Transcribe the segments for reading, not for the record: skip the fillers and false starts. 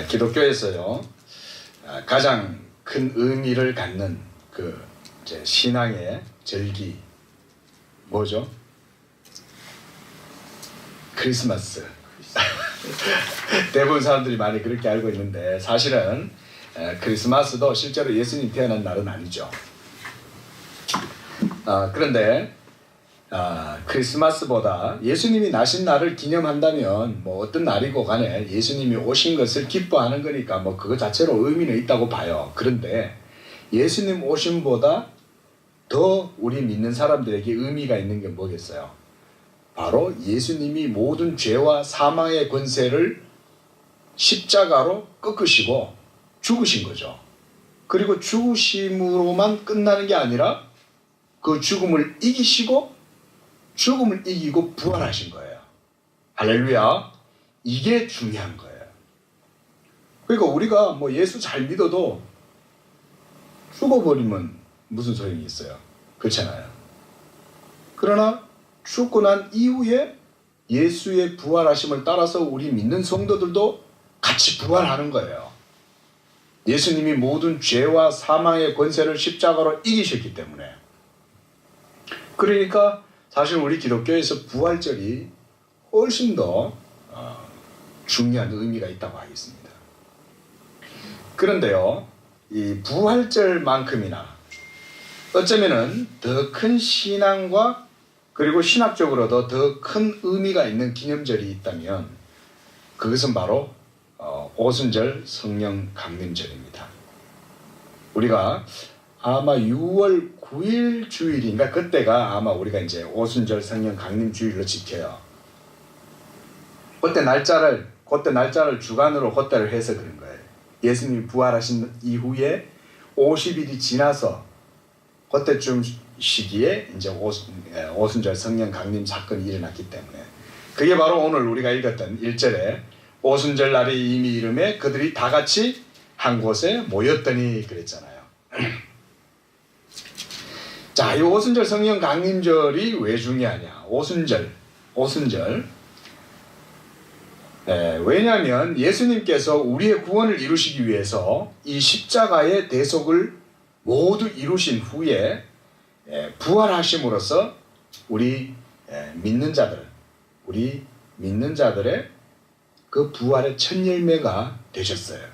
기독교에서요 가장 큰 의미를 갖는 그 신앙의 절기 뭐죠? 크리스마스. 대부분 사람들이 많이 그렇게 알고 있는데 사실은 크리스마스도 실제로 예수님 태어난 날은 아니죠. 그런데 크리스마스보다 예수님이 나신 날을 기념한다면 뭐 어떤 날이고 간에 예수님이 오신 것을 기뻐하는 거니까 뭐 그거 자체로 의미는 있다고 봐요. 그런데 예수님 오심보다 더 우리 믿는 사람들에게 의미가 있는 게 뭐겠어요? 바로 예수님이 모든 죄와 사망의 권세를 십자가로 꺾으시고 죽으신 거죠. 그리고 죽으심으로만 끝나는 게 아니라 그 죽음을 이기시고 죽음을 이기고 부활하신 거예요. 할렐루야. 이게 중요한 거예요. 그러니까 우리가 뭐 예수 잘 믿어도 죽어버리면 무슨 소용이 있어요? 그렇잖아요. 그러나 죽고 난 이후에 예수의 부활하심을 따라서 우리 믿는 성도들도 같이 부활하는 거예요. 예수님이 모든 죄와 사망의 권세를 십자가로 이기셨기 때문에. 그러니까 사실 우리 기독교에서 부활절이 훨씬 더 중요한 의미가 있다고 하겠습니다. 그런데요, 이 부활절만큼이나 어쩌면은 더 큰 신앙과 그리고 신학적으로도 더 큰 의미가 있는 기념절이 있다면 그것은 바로 오순절 성령 강림절입니다. 우리가 아마 6월 9일 주일인가 그때가 아마 우리가 이제 오순절 성령 강림 주일로 지켜요. 그때 날짜를 주간으로 그때를 해서 그런 거예요. 예수님이 부활하신 이후에 50일이 지나서 그때쯤 시기에 이제 오순절 성령 강림 사건이 일어났기 때문에 그게 바로 오늘 우리가 읽었던 1절에 오순절 날이 이미 이름에 그들이 다 같이 한 곳에 모였더니 그랬잖아요. 자, 이 오순절 성령 강림절이 왜 중요하냐? 오순절. 왜냐하면 예수님께서 우리의 구원을 이루시기 위해서 이 십자가의 대속을 모두 이루신 후에 부활하심으로써 우리 믿는 자들의 그 부활의 첫 열매가 되셨어요.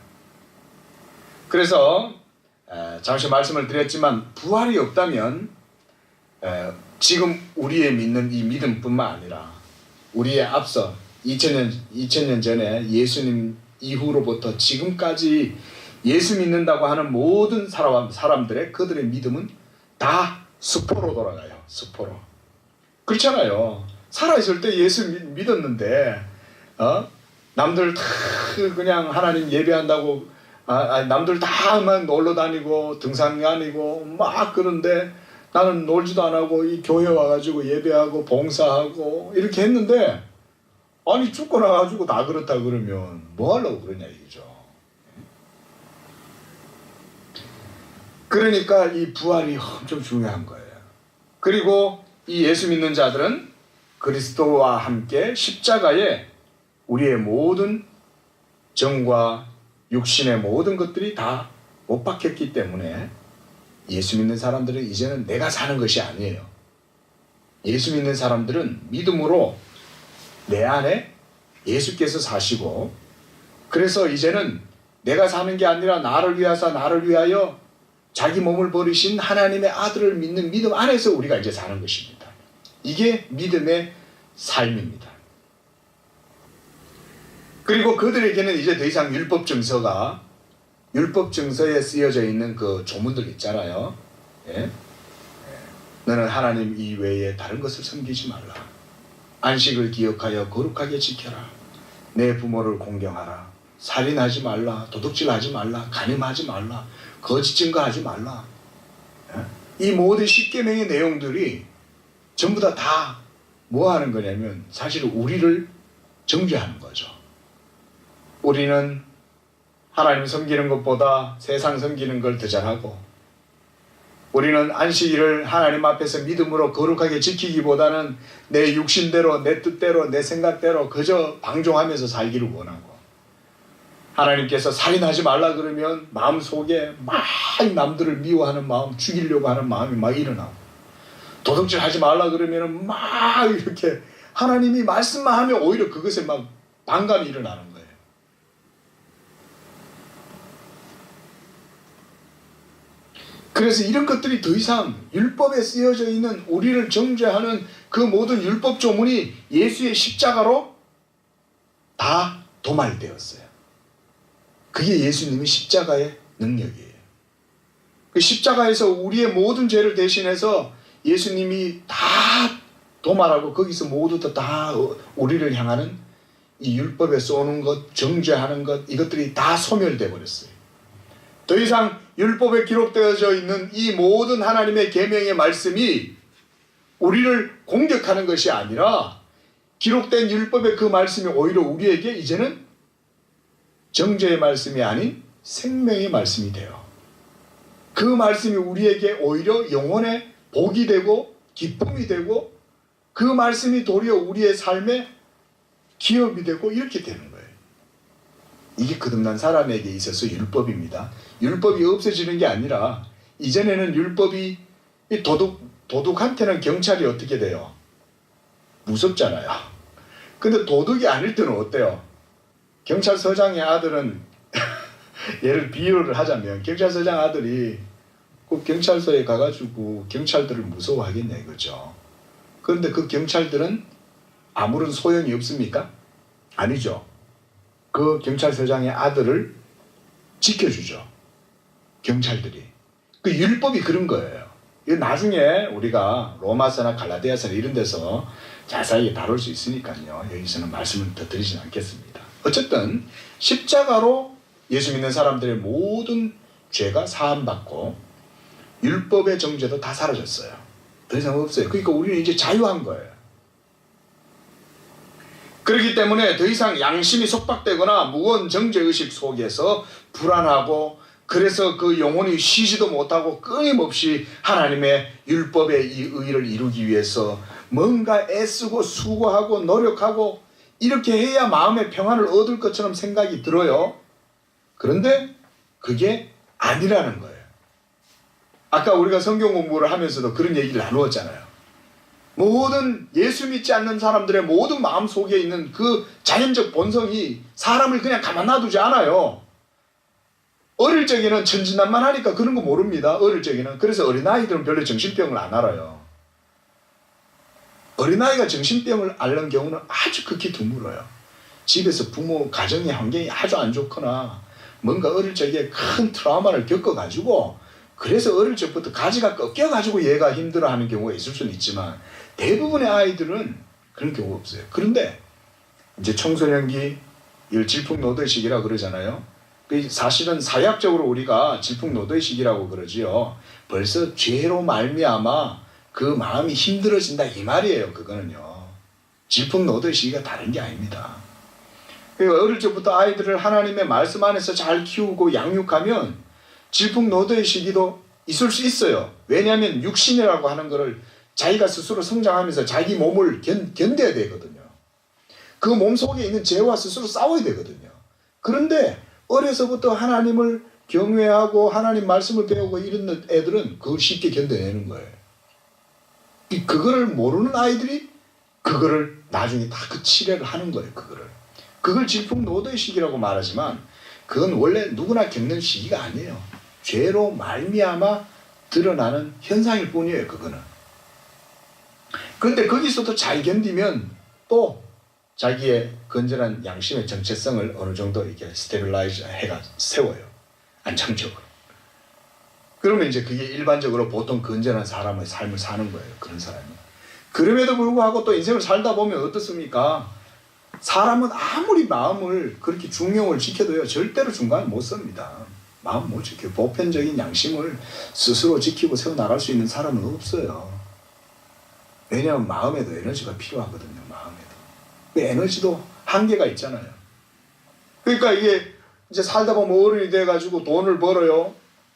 그래서 잠시 말씀을 드렸지만 부활이 없다면 지금 우리의 믿는 이 믿음뿐만 아니라 우리의 앞서 2000년 전에 예수님 이후로부터 지금까지 예수 믿는다고 하는 모든 사람들의 그들의 믿음은 다 수포로 돌아가요. 수포로. 그렇잖아요. 살아있을 때 예수 믿었는데 남들 다 그냥 하나님 예배한다고 남들 다만 놀러 다니고 등산 다니고 막 그런데 나는 놀지도 안 하고 이 교회 와가지고 예배하고 봉사하고 이렇게 했는데 아니 죽고 나가지고 다 그렇다 그러면 뭐 하려고 그러냐 이거죠. 그러니까 이 부활이 엄청 중요한 거예요. 그리고 이 예수 믿는 자들은 그리스도와 함께 십자가에 우리의 모든 정과 육신의 모든 것들이 다 못 박혔기 때문에 예수 믿는 사람들은 이제는 내가 사는 것이 아니에요. 예수 믿는 사람들은 믿음으로 내 안에 예수께서 사시고 그래서 이제는 내가 사는 게 아니라 나를 위하여 자기 몸을 버리신 하나님의 아들을 믿는 믿음 안에서 우리가 이제 사는 것입니다. 이게 믿음의 삶입니다. 그리고 그들에게는 이제 더 이상 율법 증서에 쓰여져 있는 그 조문들 있잖아요. 너는 하나님 이외에 다른 것을 섬기지 말라. 안식을 기억하여 거룩하게 지켜라. 내 부모를 공경하라. 살인하지 말라. 도둑질하지 말라. 간음하지 말라. 거짓 증거하지 말라. 이 모든 십계명의 내용들이 전부 다 뭐 하는 거냐면 사실 우리를 정죄하는 거죠. 우리는 하나님 섬기는 것보다 세상 섬기는 걸 더 잘하고 우리는 안식일을 하나님 앞에서 믿음으로 거룩하게 지키기보다는 내 육신대로 내 뜻대로 내 생각대로 그저 방종하면서 살기를 원하고 하나님께서 살인하지 말라 그러면 마음속에 막 남들을 미워하는 마음, 죽이려고 하는 마음이 막 일어나고, 도둑질 하지 말라 그러면 막 이렇게 하나님이 말씀만 하면 오히려 그것에 막 반감이 일어나는 거예요. 그래서 이런 것들이 더 이상 율법에 쓰여져 있는 우리를 정죄하는 그 모든 율법 조문이 예수의 십자가로 다 도말되었어요. 그게 예수님의 십자가의 능력이에요. 그 십자가에서 우리의 모든 죄를 대신해서 예수님이 다 도말하고 거기서 모두 다 우리를 향하는 이 율법에 쏘는 것, 정죄하는 것, 이것들이 다 소멸되어 버렸어요. 더 이상 율법에 기록되어져 있는 이 모든 하나님의 계명의 말씀이 우리를 공격하는 것이 아니라 기록된 율법의 그 말씀이 오히려 우리에게 이제는 정죄의 말씀이 아닌 생명의 말씀이 돼요. 그 말씀이 우리에게 오히려 영혼의 복이 되고 기쁨이 되고 그 말씀이 도리어 우리의 삶의 기업이 되고 이렇게 되는 거예요. 이게 거듭난 사람에게 있어서 율법입니다. 율법이 없어지는 게 아니라 이전에는 율법이 도둑한테는 경찰이 어떻게 돼요? 무섭잖아요. 근데 도둑이 아닐 때는 어때요? 경찰서장의 아들은 예를 비유를 하자면 경찰서장 아들이 그 경찰서에 가가지고 경찰들을 무서워하겠냐 이거죠. 그런데 그 경찰들은 아무런 소용이 없습니까? 아니죠. 그 경찰서장의 아들을 지켜주죠. 경찰들이. 그 율법이 그런 거예요. 이거 나중에 우리가 로마서나 갈라디아서나 이런 데서 자세히 다룰 수 있으니까요. 여기서는 말씀을 더 드리진 않겠습니다. 어쨌든 십자가로 예수 믿는 사람들의 모든 죄가 사함받고 율법의 정죄도 다 사라졌어요. 더 이상 없어요. 그러니까 우리는 이제 자유한 거예요. 그렇기 때문에 더 이상 양심이 속박되거나 무거운 정죄의식 속에서 불안하고 그래서 그 영혼이 쉬지도 못하고 끊임없이 하나님의 율법의 이 의를 이루기 위해서 뭔가 애쓰고 수고하고 노력하고 이렇게 해야 마음의 평안을 얻을 것처럼 생각이 들어요. 그런데 그게 아니라는 거예요. 아까 우리가 성경 공부를 하면서도 그런 얘기를 나누었잖아요. 모든 예수 믿지 않는 사람들의 모든 마음 속에 있는 그 자연적 본성이 사람을 그냥 가만 놔두지 않아요. 어릴 적에는 천진난만하니까 그런 거 모릅니다. 어릴 적에는. 그래서 어린아이들은 별로 정신병을 안 알아요. 어린아이가 정신병을 앓는 경우는 아주 극히 드물어요. 집에서 부모 가정의 환경이 아주 안 좋거나 뭔가 어릴 적에 큰 트라우마를 겪어가지고 그래서 어릴 적부터 가지가 꺾여가지고 얘가 힘들어하는 경우가 있을 수는 있지만 대부분의 아이들은 그런 경우가 없어요. 그런데 이제 청소년기 질풍노도의 시기라고 그러잖아요. 사실은 사회학적으로 우리가 질풍노도의 시기라고 그러지요. 벌써 죄로 말미암아 그 마음이 힘들어진다 이 말이에요. 그거는요. 질풍노도의 시기가 다른 게 아닙니다. 그러니까 어릴 적부터 아이들을 하나님의 말씀 안에서 잘 키우고 양육하면 질풍노도의 시기도 있을 수 있어요. 왜냐하면 육신이라고 하는 것을 자기가 스스로 성장하면서 자기 몸을 견뎌야 되거든요. 그 몸 속에 있는 죄와 스스로 싸워야 되거든요. 그런데 어려서부터 하나님을 경외하고 하나님 말씀을 배우고 이런 애들은 그걸 쉽게 견뎌내는 거예요. 그거를 모르는 아이들이 그거를 나중에 다 그 치료를 하는 거예요. 그걸 질풍노도의 시기라고 말하지만 그건 원래 누구나 겪는 시기가 아니에요. 죄로 말미암아 드러나는 현상일 뿐이에요. 그거는. 그런데 거기서도 잘 견디면 또 자기의 건전한 양심의 정체성을 어느 정도 이렇게 스테빌라이즈 해가 세워요. 안정적으로. 그러면 이제 그게 일반적으로 보통 건전한 사람의 삶을 사는 거예요. 그런 사람이. 그럼에도 불구하고 또 인생을 살다 보면 어떻습니까? 사람은 아무리 마음을 그렇게 중용을 지켜도요. 절대로 중간에 못 섭니다. 마음 못 지켜요. 보편적인 양심을 스스로 지키고 세워나갈 수 있는 사람은 없어요. 왜냐하면 마음에도 에너지가 필요하거든요. 마음에도. 그 에너지도 한계가 있잖아요. 그러니까 이게 이제 살다 보면 어른이 돼가지고 돈을 벌어요.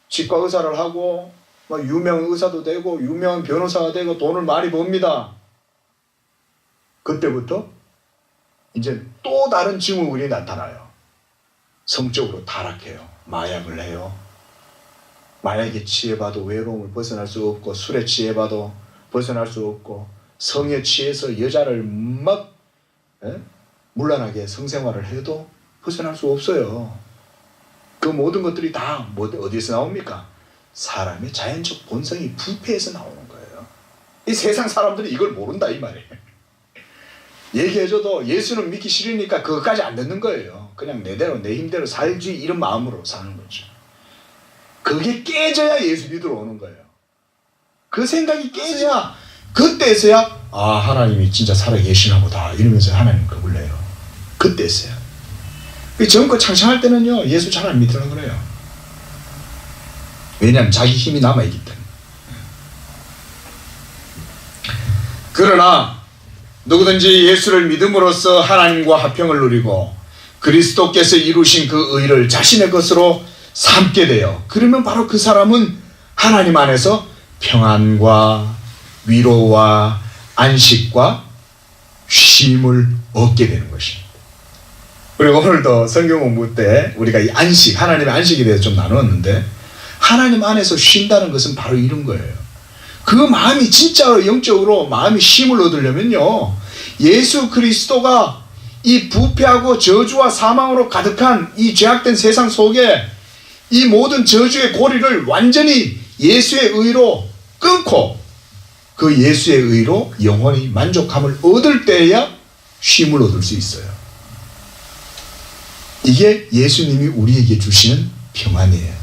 치과 의사를 하고 막 유명 의사도 되고 유명한 변호사가 되고 돈을 많이 법니다. 그때부터 이제 또 다른 증후군이 나타나요. 성적으로 타락해요. 마약을 해요. 마약에 취해봐도 외로움을 벗어날 수 없고, 술에 취해봐도 벗어날 수 없고, 성에 취해서 여자를 막 문란하게 성생활을 해도 벗어날 수 없어요. 그 모든 것들이 다 어디서 나옵니까? 사람의 자연적 본성이 부패해서 나오는 거예요. 이 세상 사람들이 이걸 모른다 이 말이에요. 얘기해줘도 예수는 믿기 싫으니까 그것까지 안 듣는 거예요. 그냥 내대로 내 힘대로 살지 이런 마음으로 사는 거죠. 그게 깨져야 예수 믿으러 오는 거예요. 그 생각이 깨져야 그때서야 하나님이 진짜 살아계시나 보다 이러면서 하나님 겁을 내요. 그때서야. 젊고 창창할 때는요 예수 잘 안 믿으려고 그래요. 왜냐하면 자기 힘이 남아있기 때문에. 그러나 누구든지 예수를 믿음으로써 하나님과 화평을 누리고 그리스도께서 이루신 그 의를 자신의 것으로 삼게 돼요. 그러면 바로 그 사람은 하나님 안에서 평안과 위로와 안식과 쉼을 얻게 되는 것입니다. 우리 오늘도 성경 공부 때 우리가 이 안식, 하나님의 안식에 대해서 좀 나누었는데 하나님 안에서 쉰다는 것은 바로 이런 거예요. 그 마음이 진짜로 영적으로 마음이 쉼을 얻으려면요 예수 그리스도가 이 부패하고 저주와 사망으로 가득한 이 죄악된 세상 속에 이 모든 저주의 고리를 완전히 예수의 의로 끊고 그 예수의 의로 영원히 만족함을 얻을 때야 쉼을 얻을 수 있어요. 이게 예수님이 우리에게 주시는 평안이에요.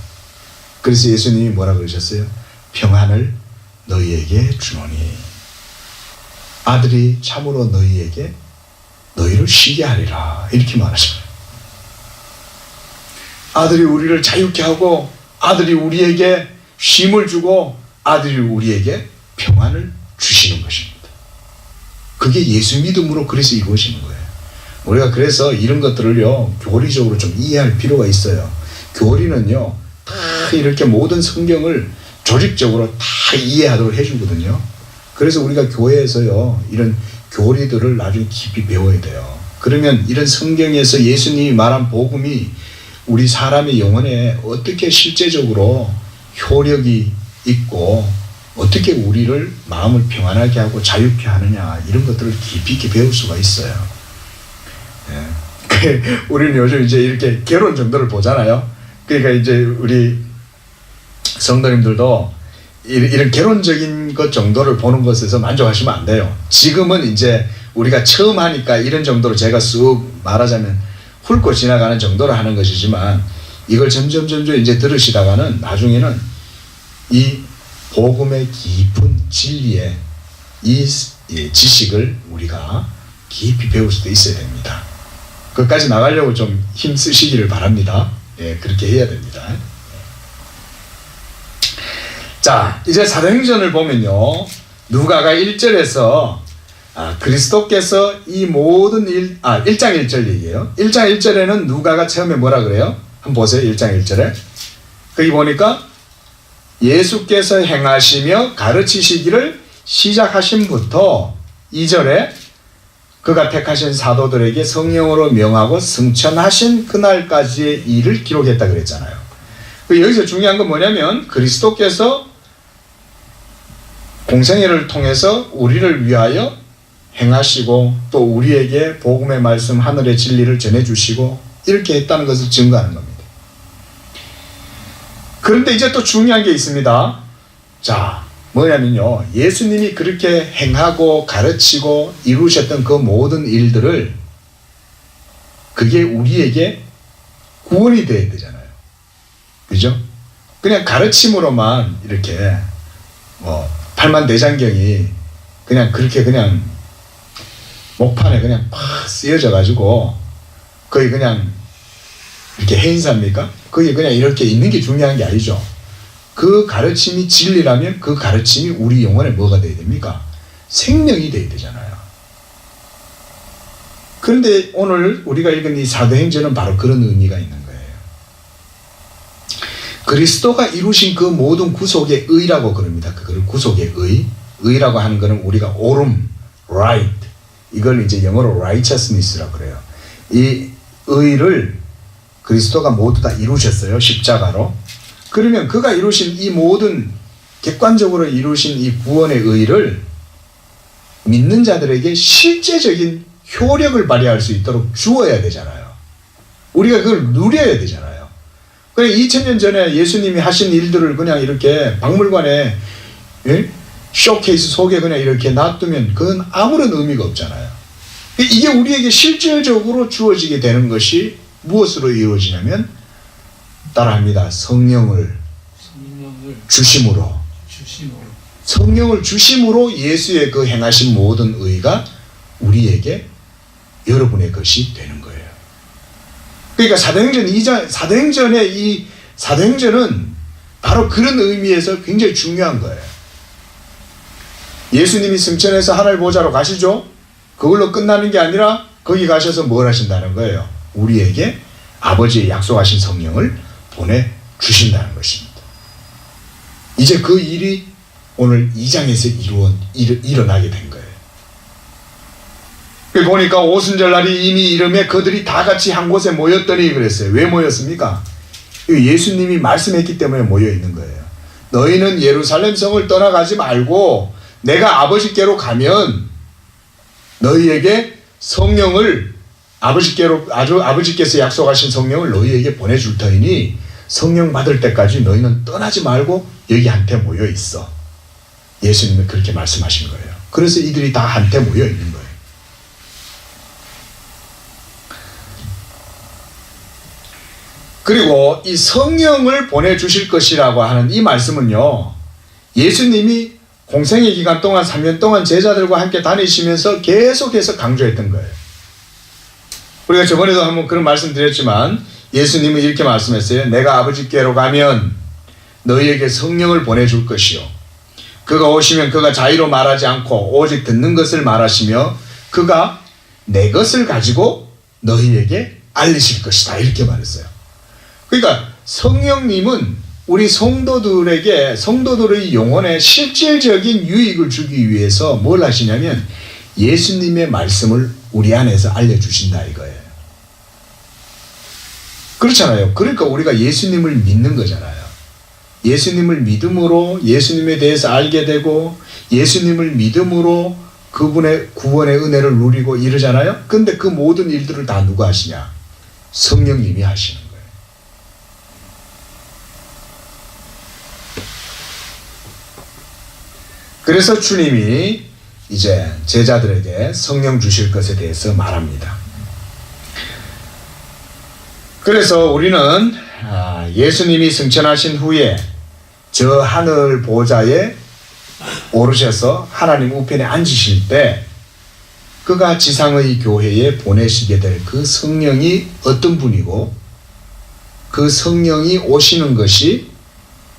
그래서 예수님이 뭐라 그러셨어요? 평안을 너희에게 주노니 아들이 참으로 너희에게 너희를 쉬게 하리라 이렇게 말하잖아요. 아들이 우리를 자유케 하고 아들이 우리에게 쉼을 주고 아들이 우리에게 평안을 주시는 것입니다. 그게 예수 믿음으로 그래서 이루어지는 거예요. 우리가 그래서 이런 것들을요 교리적으로 좀 이해할 필요가 있어요. 교리는요 다 이렇게 모든 성경을 조직적으로 다 이해하도록 해주거든요. 그래서 우리가 교회에서요 이런 교리들을 나중에 깊이 배워야 돼요. 그러면 이런 성경에서 예수님이 말한 복음이 우리 사람의 영혼에 어떻게 실제적으로 효력이 있고 어떻게 우리를 마음을 평안하게 하고 자유케 하느냐 이런 것들을 깊이 있게 배울 수가 있어요. 우리는 요즘 이제 이렇게 결혼 정도를 보잖아요. 그러니까 이제 우리 성도님들도 이런 결혼적인 것 정도를 보는 것에서 만족하시면 안 돼요. 지금은 이제 우리가 처음 하니까 이런 정도로 제가 쑥 말하자면 훑고 지나가는 정도로 하는 것이지만 이걸 점점 이제 들으시다가는 나중에는 이 복음의 깊은 진리의 이 지식을 우리가 깊이 배울 수도 있어야 됩니다. 그것까지 나가려고 좀 힘쓰시기를 바랍니다. 그렇게 해야 됩니다. 자, 이제 사도행전을 보면요. 누가가 1절에서 그리스도께서 이 모든 1장 1절 얘기예요. 1장 1절에는 누가가 처음에 뭐라 그래요? 한번 보세요. 1장 1절에. 거기 보니까 예수께서 행하시며 가르치시기를 시작하심부터 2절에 그가 택하신 사도들에게 성령으로 명하고 승천하신 그날까지의 일을 기록했다 그랬잖아요. 여기서 중요한 건 뭐냐면 그리스도께서 공생애를 통해서 우리를 위하여 행하시고 또 우리에게 복음의 말씀 하늘의 진리를 전해주시고 이렇게 했다는 것을 증거하는 겁니다. 그런데 이제 또 중요한 게 있습니다. 자, 뭐냐면요. 예수님이 그렇게 행하고 가르치고 이루셨던 그 모든 일들을 그게 우리에게 구원이 돼야 되잖아요. 그죠? 그냥 가르침으로만 이렇게 팔만대장경이 그냥 그렇게 그냥 목판에 그냥 팍 쓰여져 가지고 거의 그냥 이렇게 해인사입니까? 그게 그냥 이렇게 있는 게 중요한 게 아니죠. 그 가르침이 진리라면 그 가르침이 우리 영혼에 뭐가 돼야 됩니까? 생명이 돼야 되잖아요. 그런데 오늘 우리가 읽은 이 사도행전은 바로 그런 의미가 있는 거예요. 그리스도가 이루신 그 모든 구속의 의라고 그럽니다. 그걸 구속의 의. 의라고 하는 것은 우리가 옳음, right. 이걸 이제 영어로 righteousness라고 그래요. 이 의를 그리스도가 모두 다 이루셨어요. 십자가로. 그러면 그가 이루신 이 모든 객관적으로 이루신 이 구원의 의를 믿는 자들에게 실제적인 효력을 발휘할 수 있도록 주어야 되잖아요. 우리가 그걸 누려야 되잖아요. 그래 2000년 전에 예수님이 하신 일들을 그냥 이렇게 박물관에 쇼케이스 속에 그냥 이렇게 놔두면 그건 아무런 의미가 없잖아요. 이게 우리에게 실질적으로 주어지게 되는 것이 무엇으로 이루어지냐면 따라합니다. 성령을 주심으로. 성령을 주심으로 예수의 그 행하신 모든 의가 우리에게 여러분의 것이 되는 거예요. 그러니까 사도행전 2장, 사도행전의 이 사도행전은 바로 그런 의미에서 굉장히 중요한 거예요. 예수님이 승천해서 하늘 보좌로 가시죠. 그걸로 끝나는 게 아니라 거기 가셔서 뭘 하신다는 거예요. 우리에게 아버지의 약속하신 성령을 보내주신다는 것입니다. 이제 그 일이 오늘 2장에서 일어나게 된 거예요. 보니까 오순절날이 이미 이름에 그들이 다 같이 한 곳에 모였더니 그랬어요. 왜 모였습니까? 예수님이 말씀했기 때문에 모여 있는 거예요. 너희는 예루살렘 성을 떠나가지 말고 내가 아버지께로 가면 너희에게 성령을 아버지께서 약속하신 성령을 너희에게 보내줄 터이니 성령 받을 때까지 너희는 떠나지 말고 여기 한테 모여 있어. 예수님은 그렇게 말씀하신 거예요. 그래서 이들이 다 한테 모여 있는 거예요. 그리고 이 성령을 보내주실 것이라고 하는 이 말씀은요, 예수님이 공생의 기간 동안 3년 동안 제자들과 함께 다니시면서 계속해서 강조했던 거예요. 우리가 저번에도 한번 그런 말씀 드렸지만 예수님은 이렇게 말씀했어요. 내가 아버지께로 가면 너희에게 성령을 보내줄 것이요. 그가 오시면 그가 자의로 말하지 않고 오직 듣는 것을 말하시며 그가 내 것을 가지고 너희에게 알리실 것이다. 이렇게 말했어요. 그러니까 성령님은 우리 성도들의 영혼에 실질적인 유익을 주기 위해서 뭘 하시냐면 예수님의 말씀을 우리 안에서 알려주신다 이거예요. 그렇잖아요. 그러니까 우리가 예수님을 믿는 거잖아요. 예수님을 믿음으로 예수님에 대해서 알게 되고 예수님을 믿음으로 그분의 구원의 은혜를 누리고 이러잖아요. 근데 그 모든 일들을 다 누가 하시냐? 성령님이 하시는 거예요. 그래서 주님이 이제 제자들에게 성령 주실 것에 대해서 말합니다. 그래서 우리는 예수님이 승천하신 후에 저 하늘 보좌에 오르셔서 하나님 우편에 앉으실 때 그가 지상의 교회에 보내시게 될 그 성령이 어떤 분이고 그 성령이 오시는 것이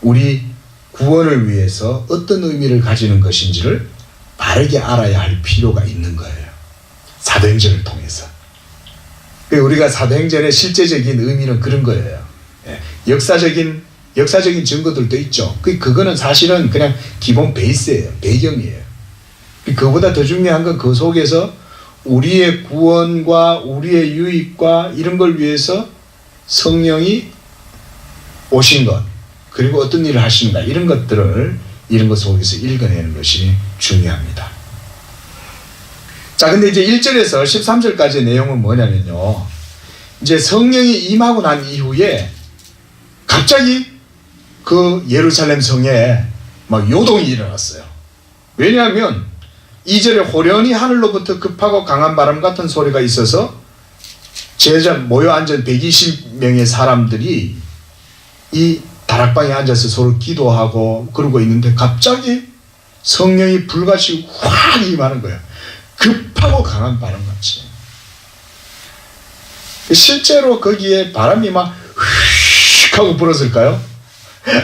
우리 구원을 위해서 어떤 의미를 가지는 것인지를 바르게 알아야 할 필요가 있는 거예요. 사도행전을 통해서. 우리가 사도행전의 실제적인 의미는 그런 거예요. 역사적인 증거들도 있죠. 그거는 사실은 그냥 기본 베이스예요. 배경이에요. 그보다 더 중요한 건 그 속에서 우리의 구원과 우리의 유익과 이런 걸 위해서 성령이 오신 것, 그리고 어떤 일을 하시는가, 이런 것 속에서 읽어내는 것이 중요합니다. 자, 근데 이제 1절에서 13절까지의 내용은 뭐냐면요. 이제 성령이 임하고 난 이후에 갑자기 그 예루살렘 성에 막 요동이 일어났어요. 왜냐하면 2절에 호련히 하늘로부터 급하고 강한 바람 같은 소리가 있어서 제자 모여 앉은 120명의 사람들이 이 다락방에 앉아서 서로 기도하고 그러고 있는데 갑자기 성령이 불같이 확 임하는 거예요. 급하고 강한 바람같이. 실제로 거기에 바람이 막 휙 하고 불었을까요?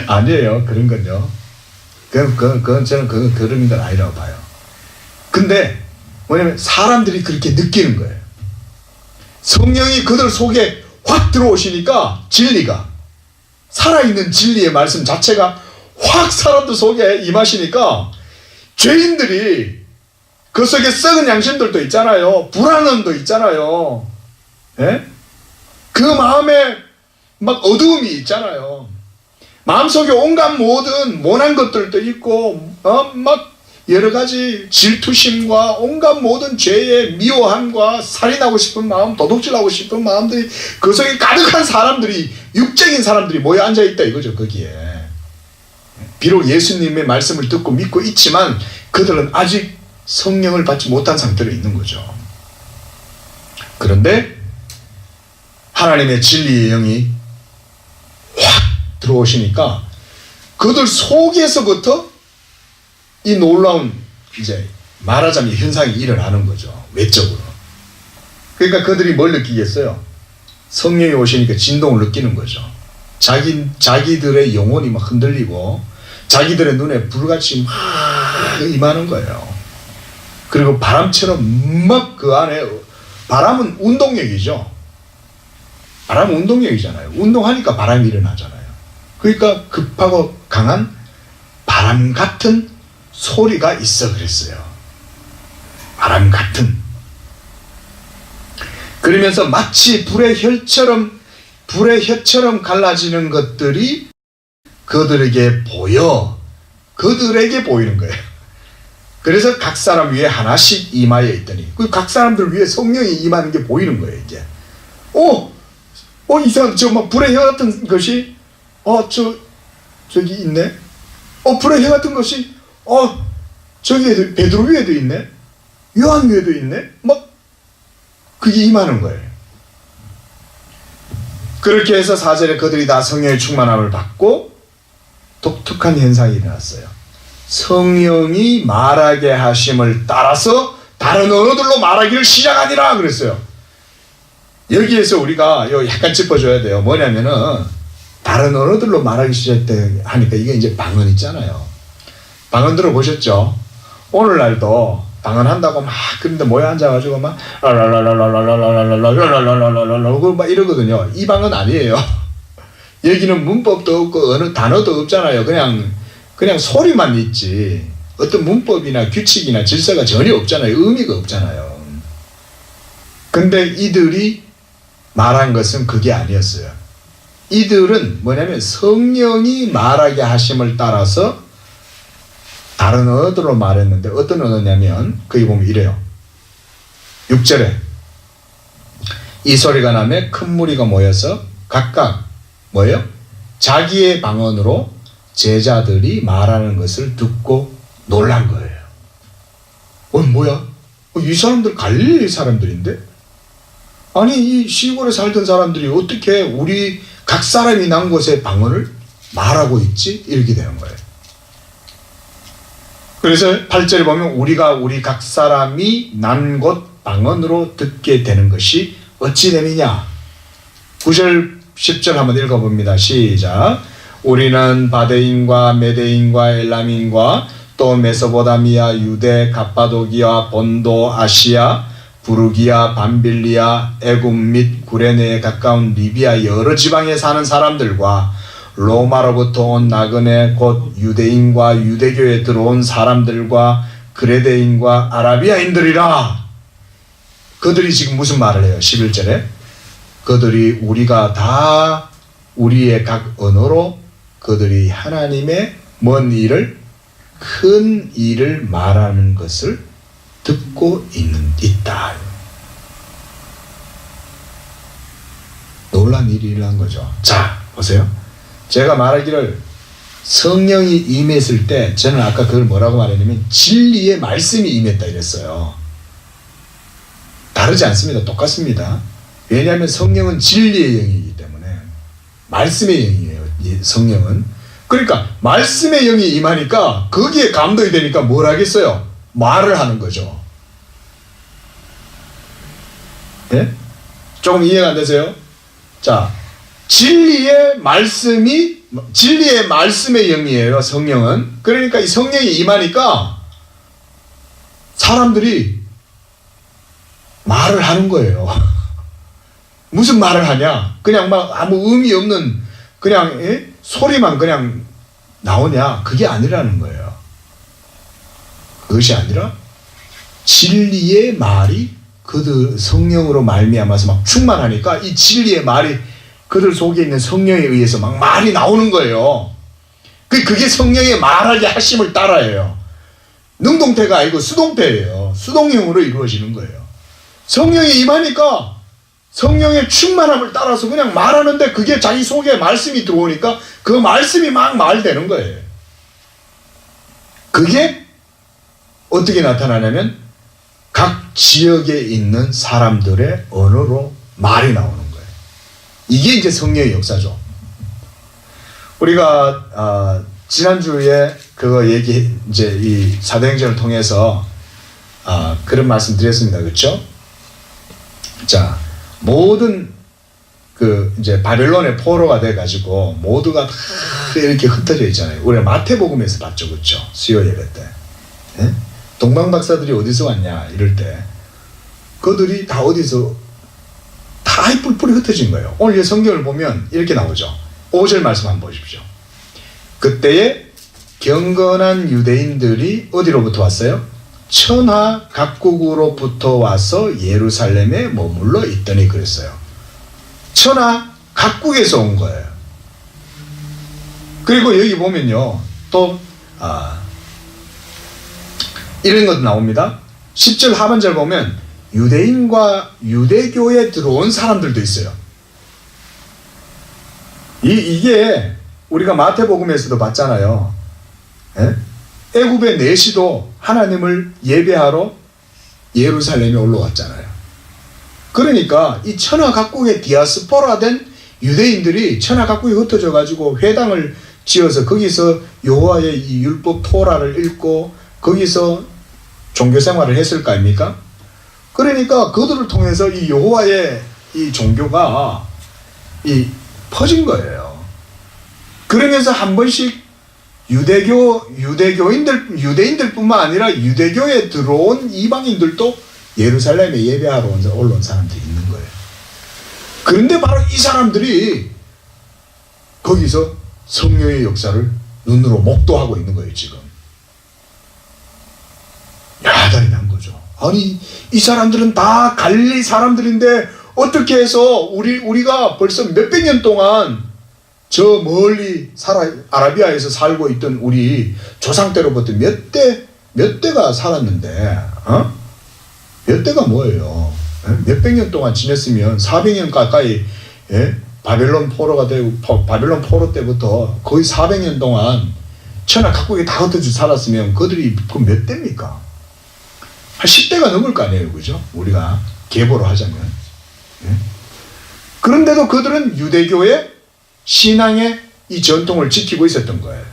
아니에요. 그런 건요. 그건 저는 그런 건 아니라고 봐요. 근데 뭐냐면 사람들이 그렇게 느끼는 거예요. 성령이 그들 속에 확 들어오시니까 진리가, 살아있는 진리의 말씀 자체가 확 사람들 속에 임하시니까 죄인들이 그 속에 썩은 양심들도 있잖아요. 불안함도 있잖아요. 예? 그 마음에 막 어두움이 있잖아요. 마음속에 온갖 모든 모난 것들도 있고 막 여러 가지 질투심과 온갖 모든 죄의 미워함과 살인하고 싶은 마음, 도둑질하고 싶은 마음들이 그 속에 가득한 사람들이, 육적인 사람들이 모여 앉아있다 이거죠. 거기에 비록 예수님의 말씀을 듣고 믿고 있지만 그들은 아직 성령을 받지 못한 상태로 있는 거죠. 그런데 하나님의 진리의 영이 확 들어오시니까 그들 속에서부터 이 놀라운, 이제 말하자면 현상이 일어나는 거죠. 외적으로. 그러니까 그들이 뭘 느끼겠어요? 성령이 오시니까 진동을 느끼는 거죠. 자기들의 영혼이 막 흔들리고 자기들의 눈에 불같이 막 임하는 거예요. 그리고 바람처럼 막 그 안에, 바람은 운동력이죠. 바람은 운동력이잖아요. 운동하니까 바람이 일어나잖아요. 그러니까 급하고 강한 바람 같은 소리가 있어 그랬어요. 바람 같은. 그러면서 마치 불의 혀처럼 갈라지는 것들이 그들에게 보이는 거예요. 그래서 각 사람 위에 하나씩 임하여 있더니 각 사람들 위에 성령이 임하는 게 보이는 거예요. 이제 이상한, 저 막 불의 혀 같은 것이 저기 있네. 불의 혀 같은 것이 저기 베드로 위에도 있네. 요한 위에도 있네. 막 그게 임하는 거예요. 그렇게 해서 4절에 그들이 다 성령의 충만함을 받고 독특한 현상이 일어났어요. 성령이 말하게 하심을 따라서 다른 언어들로 말하기를 시작하니라 그랬어요. 여기에서 우리가 약간 짚어줘야 돼요. 뭐냐면은 다른 언어들로 말하기 시작하니까 이게 이제 방언 있잖아요. 방언 들어보셨죠? 오늘날도 방언한다고 막 그런데 모여 앉아가지고 막 막 이러거든요. 이 방언 아니에요. 여기는 문법도 없고 어느 단어도 없잖아요. 그냥 소리만 있지. 어떤 문법이나 규칙이나 질서가 전혀 없잖아요. 의미가 없잖아요. 근데 이들이 말한 것은 그게 아니었어요. 이들은 뭐냐면 성령이 말하게 하심을 따라서 다른 언어들로 말했는데 어떤 언어냐면 거기 보면 이래요. 6절에 이 소리가 나며 큰 무리가 모여서 각각 뭐예요? 자기의 방언으로 제자들이 말하는 것을 듣고 놀란 거예요. 뭐야? 이 사람들 갈릴리 사람들인데? 아니 이 시골에 살던 사람들이 어떻게 우리 각 사람이 난 곳의 방언을 말하고 있지? 이렇게 되는 거예요. 그래서 8절에 보면 우리가 우리 각 사람이 난 곳 방언으로 듣게 되는 것이 어찌 됨이냐. 9절 10절 한번 읽어봅니다. 시작. 우리는 바데인과 메데인과 엘람인과 또 메소포타미아, 유대, 갑바도기아, 본도, 아시아, 부르기아, 밤빌리아, 애굽 및 구레네에 가까운 리비아 여러 지방에 사는 사람들과 로마로부터 온 나그네 곧 유대인과 유대교에 들어온 사람들과 그레데인과 아라비아인들이라. 그들이 지금 무슨 말을 해요? 11절에 그들이 우리가 다 우리의 각 언어로 그들이 하나님의 먼 일을, 큰 일을 말하는 것을 듣고 있다. 놀란 일이 일어난 거죠. 자, 보세요. 제가 말하기를 성령이 임했을 때 저는 아까 그걸 뭐라고 말했냐면 진리의 말씀이 임했다 이랬어요. 다르지 않습니다. 똑같습니다. 왜냐하면 성령은 진리의 영이기 때문에 말씀의 영이에요. 성령은. 그러니까 말씀의 영이 임하니까 거기에 감동이 되니까 뭘 하겠어요? 말을 하는 거죠. 예? 조금 이해가 안 되세요? 자, 진리의 말씀의 영이에요. 성령은. 그러니까 이 성령이 임하니까 사람들이 말을 하는 거예요. 무슨 말을 하냐? 그냥 막 아무 의미 없는 그냥 소리만 그냥 나오냐? 그게 아니라는 거예요. 그것이 아니라 진리의 말이 그들 성령으로 말미암아서 막 충만하니까 이 진리의 말이 그들 속에 있는 성령에 의해서 막 말이 나오는 거예요. 그게 성령의 말하게 하심을 따라해요. 능동태가 아니고 수동태예요. 수동형으로 이루어지는 거예요. 성령이 임하니까 성령의 충만함을 따라서 그냥 말하는데 그게 자기 속에 말씀이 들어오니까 그 말씀이 막 말되는 거예요. 그게 어떻게 나타나냐면 각 지역에 있는 사람들의 언어로 말이 나오는 거예요. 이게 이제 성령의 역사죠. 우리가 지난주에 그거 이제 이 사도행전을 통해서 그런 말씀 드렸습니다. 그렇죠? 자, 모든 이제 바벨론의 포로가 돼 가지고 모두가 다 이렇게 흩어져 있잖아요. 우리가 마태복음에서 봤죠. 그렇죠? 수요 예배 때. 예? 동방 박사들이 어디서 왔냐 이럴 때 그들이 다 어디서 다 뿔뿔이 흩어진 거예요. 오늘 성경을 보면 이렇게 나오죠. 5절 말씀 한번 보십시오. 그때에 경건한 유대인들이 어디로부터 왔어요? 천하 각국으로부터 와서 예루살렘에 머물러 있더니 그랬어요. 천하 각국에서 온 거예요. 그리고 여기 보면요, 또 이런 것도 나옵니다. 10절 하반절 보면 유대인과 유대교에 들어온 사람들도 있어요. 이게 우리가 마태복음에서도 봤잖아요. 예? 애굽의 내시도 하나님을 예배하러 예루살렘에 올라왔잖아요. 그러니까 이 천하 각국의 디아스포라된 유대인들이 천하 각국에 흩어져 가지고 회당을 지어서 거기서 여호와의 이 율법 토라를 읽고 거기서 종교 생활을 했을 거 아닙니까? 그러니까 그들을 통해서 이 여호와의 이 종교가 퍼진 거예요. 그러면서 한 번씩 유대인들뿐만 아니라 유대교에 들어온 이방인들도 예루살렘에 예배하러 올라온 사람들이 있는 거예요. 그런데 바로 이 사람들이 거기서 성령의 역사를 눈으로 목도하고 있는 거예요. 지금 야단이 난 거죠. 아니, 이 사람들은 다 갈릴리 사람들인데 어떻게 해서 우리가 벌써 몇백 년 동안 저 멀리 아라비아에서 살고 있던 우리 조상 때로부터 몇 대가 살았는데, 몇 대가 뭐예요? 몇백 년 동안 지냈으면 400년 가까이, 예? 바벨론 포로가 되고, 바벨론 포로 때부터 거의 400년 동안 천하 각국에 다 흩어져 살았으면 그들이 그 몇 대입니까? 한 10대가 넘을 거 아니에요. 그죠? 우리가 계보로 하자면. 예? 그런데도 그들은 유대교의 신앙의 이 전통을 지키고 있었던 거예요.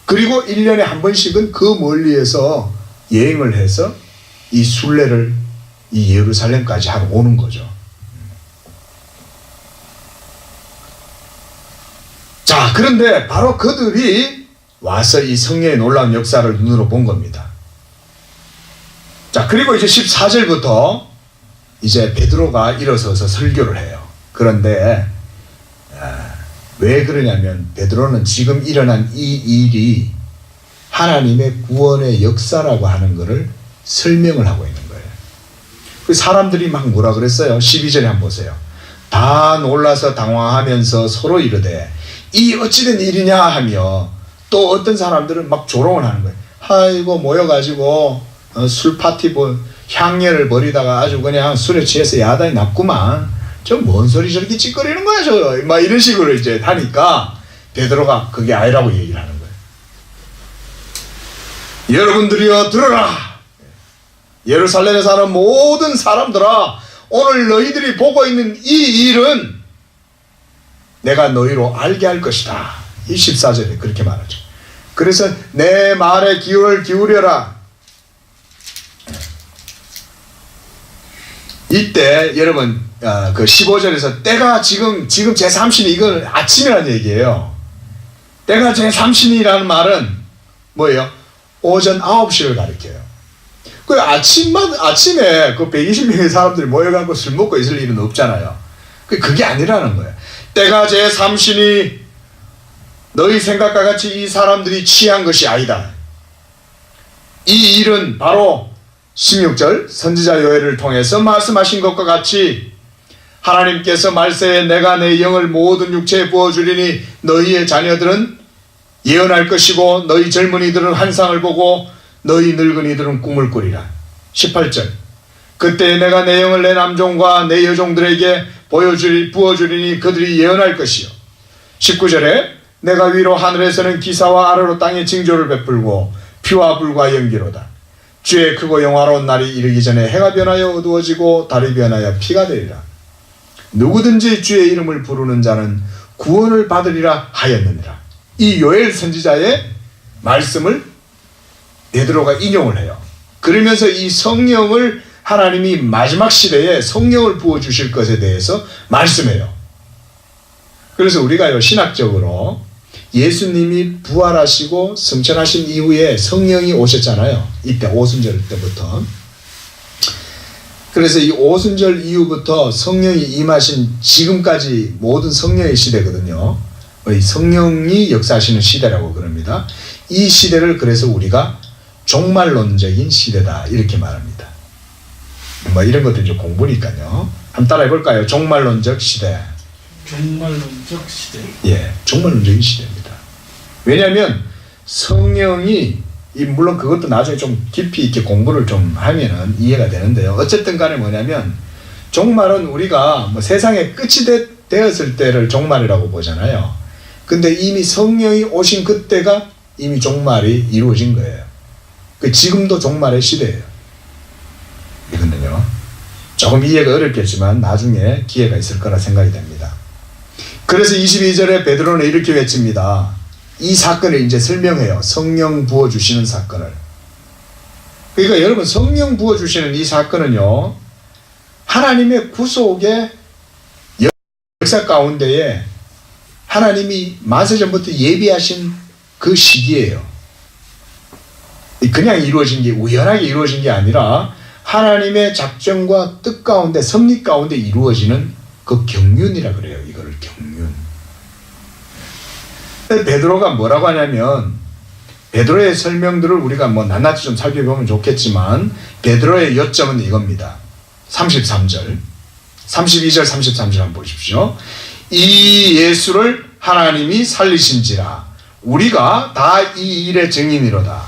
그리고 1년에 한 번씩은 그 멀리에서 여행을 해서 이 순례를 이 예루살렘까지 하러 오는 거죠. 자, 그런데 바로 그들이 와서 이 성령의 놀라운 역사를 눈으로 본 겁니다. 자, 그리고 이제 14절부터 이제 베드로가 일어서서 설교를 해요. 그런데 왜 그러냐면 베드로는 지금 일어난 이 일이 하나님의 구원의 역사라고 하는 것을 설명을 하고 있는 거예요. 그 사람들이 막 뭐라 그랬어요? 12절에 한번 보세요. 다 놀라서 당황하면서 서로 이르되 이 어찌된 일이냐 하며 또 어떤 사람들은 막 조롱을 하는 거예요. 아이고 모여가지고 술 파티 향례를 벌이다가 아주 그냥 술에 취해서 야단이 났구만. 저 뭔 소리 저렇게 찌꺼리는 거야 저. 막 이런 식으로 이제 하니까 베드로가 그게 아니라고 얘기를 하는 거예요. 여러분들이여 들어라. 예루살렘에 사는 모든 사람들아, 오늘 너희들이 보고 있는 이 일은 내가 너희로 알게 할 것이다. 이 14절에 그렇게 말하죠. 그래서 내 말에 귀를 기울여라. 이때 여러분 그 15절에서 때가 지금 제3신이 이건 아침이라는 얘기예요. 때가 제3신이라는 말은 뭐예요? 오전 9시를 가리켜요. 그 아침에 그 120명의 사람들이 모여갖고 술 먹고 있을 일은 없잖아요. 그게 아니라는 거예요. 때가 제3신이 너희 생각과 같이 이 사람들이 취한 것이 아니다. 이 일은 바로 16절 선지자 요엘을 통해서 말씀하신 것과 같이 하나님께서 말세에 내가 내 영을 모든 육체에 부어주리니 너희의 자녀들은 예언할 것이고 너희 젊은이들은 환상을 보고 너희 늙은이들은 꿈을 꾸리라. 18절 그때 내가 내 영을 내 남종과 내 여종들에게 부어주리니 그들이 예언할 것이요. 19절에 내가 위로 하늘에서는 기사와 아래로 땅에 징조를 베풀고 피와 불과 연기로다. 주의 크고 영화로운 날이 이르기 전에 해가 변하여 어두워지고 달이 변하여 피가 되리라. 누구든지 주의 이름을 부르는 자는 구원을 받으리라 하였느니라. 이 요엘 선지자의 말씀을 베드로가 인용을 해요. 그러면서 이 성령을 하나님이 마지막 시대에 성령을 부어주실 것에 대해서 말씀해요. 그래서 우리가요 신학적으로 예수님이 부활하시고 승천하신 이후에 성령이 오셨잖아요. 이때 오순절 때부터. 그래서 이 오순절 이후부터 성령이 임하신 지금까지 모든 성령의 시대거든요. 성령이 역사하시는 시대라고 그럽니다. 이 시대를 그래서 우리가 종말론적인 시대다 이렇게 말합니다. 뭐 이런 것들 이제 공부니까요. 한번 따라해 볼까요? 종말론적 시대. 종말론적 시대. 예, 종말론적인 시대입니다. 왜냐하면 성령이 물론 그것도 나중에 좀 깊이 있게 공부를 좀 하면은 이해가 되는데요. 어쨌든 간에 뭐냐면 종말은 우리가 뭐 세상의 끝이 되었을 때를 종말이라고 보잖아요. 근데 이미 성령이 오신 그때가 이미 종말이 이루어진 거예요. 지금도 종말의 시대예요. 이거는요. 조금 이해가 어렵겠지만 나중에 기회가 있을 거라 생각이 됩니다. 그래서 22절에 베드로는 이렇게 외칩니다. 이 사건을 이제 설명해요. 성령 부어주시는 사건을. 그러니까 여러분 성령 부어주시는 이 사건은요. 하나님의 구속의 역사 가운데에 하나님이 만세전부터 예비하신 그 시기예요. 그냥 이루어진 게 우연하게 이루어진 게 아니라 하나님의 작정과 뜻 가운데 섭리 가운데 이루어지는 그 경륜이라 그래요. 이거를 경륜. 베드로가 뭐라고 하냐면 베드로의 설명들을 우리가 뭐 낱낱이 좀 살펴보면 좋겠지만 베드로의 요점은 이겁니다. 33절 32절 33절 한번 보십시오. 이 예수를 하나님이 살리신지라 우리가 다 이 일의 증인이로다.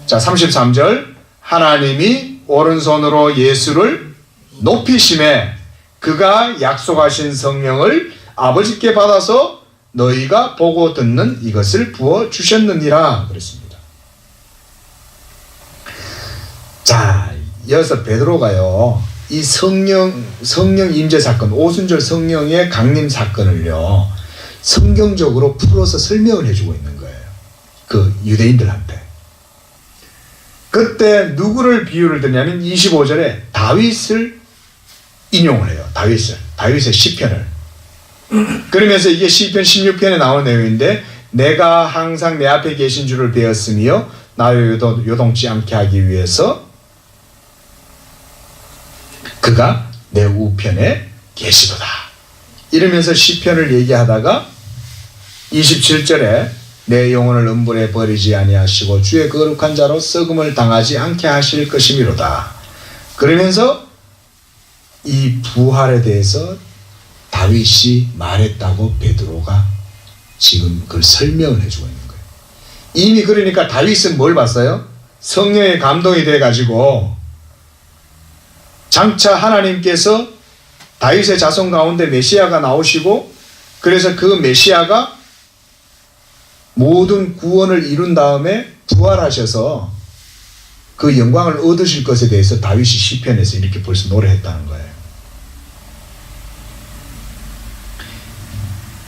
자 33절 하나님이 오른손으로 예수를 높이심에 그가 약속하신 성령을 아버지께 받아서 너희가 보고 듣는 이것을 부어주셨느니라 그랬습니다. 자 여기서 베드로가요 이 성령 임재 사건 오순절 성령의 강림 사건을요 성경적으로 풀어서 설명을 해주고 있는 거예요. 그 유대인들한테. 그때 누구를 비유를 드냐면 25절에 다윗을 인용을 해요. 다윗의 시편을. 그러면서 이게 시편 16편에 나오는 내용인데 내가 항상 내 앞에 계신 줄을 배웠으며 나를 요동치 않게 하기 위해서 그가 내 우편에 계시도다. 이러면서 시편을 얘기하다가 27절에 내 영혼을 음불에 버리지 아니하시고 주의 거룩한 자로 썩음을 당하지 않게 하실 것이미로다. 그러면서 이 부활에 대해서 다윗이 말했다고 베드로가 지금 그걸 설명을 해주고 있는 거예요. 이미 그러니까 다윗은 뭘 봤어요? 성령의 감동이 돼가지고 장차 하나님께서 다윗의 자손 가운데 메시아가 나오시고 그래서 그 메시아가 모든 구원을 이룬 다음에 부활하셔서 그 영광을 얻으실 것에 대해서 다윗이 시편에서 이렇게 벌써 노래했다는 거예요.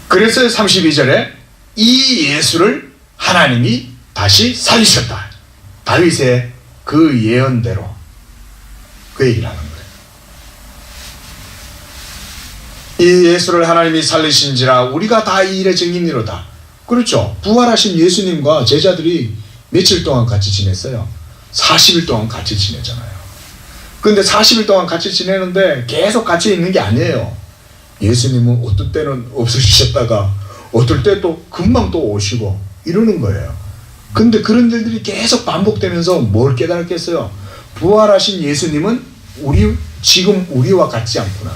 그래서 32절에 이 예수를 하나님이 다시 살리셨다. 다윗의 그 예언대로 그 얘기를 하는 거예요. 이 예수를 하나님이 살리신지라 우리가 다 이 일의 증인이로다. 그렇죠. 부활하신 예수님과 제자들이 며칠 동안 같이 지냈어요. 40일 동안 같이 지내잖아요. 그런데 40일 동안 같이 지내는데 계속 같이 있는 게 아니에요. 예수님은 어떤 때는 없어지셨다가 어떨 때 또 금방 또 오시고 이러는 거예요. 근데 그런 일들이 계속 반복되면서 뭘 깨달았겠어요? 부활하신 예수님은 지금 우리와 같지 않구나.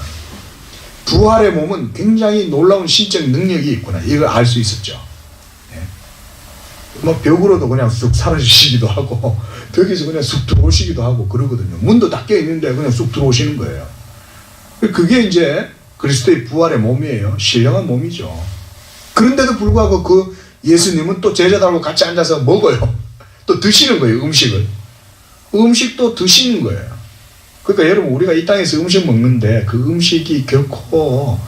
부활의 몸은 굉장히 놀라운 신적 능력이 있구나. 이걸 알 수 있었죠. 예. 뭐 벽으로도 그냥 쑥 사라지시기도 하고 벽에서 그냥 쑥 들어오시기도 하고 그러거든요. 문도 닫혀 있는데 그냥 쑥 들어오시는 거예요. 그게 이제 그리스도의 부활의 몸이에요. 신령한 몸이죠. 그런데도 불구하고 그 예수님은 또 제자들하고 같이 앉아서 먹어요. 또 드시는 거예요. 음식을. 음식도 드시는 거예요. 그러니까 여러분 우리가 이 땅에서 음식 먹는데 그 음식이 결코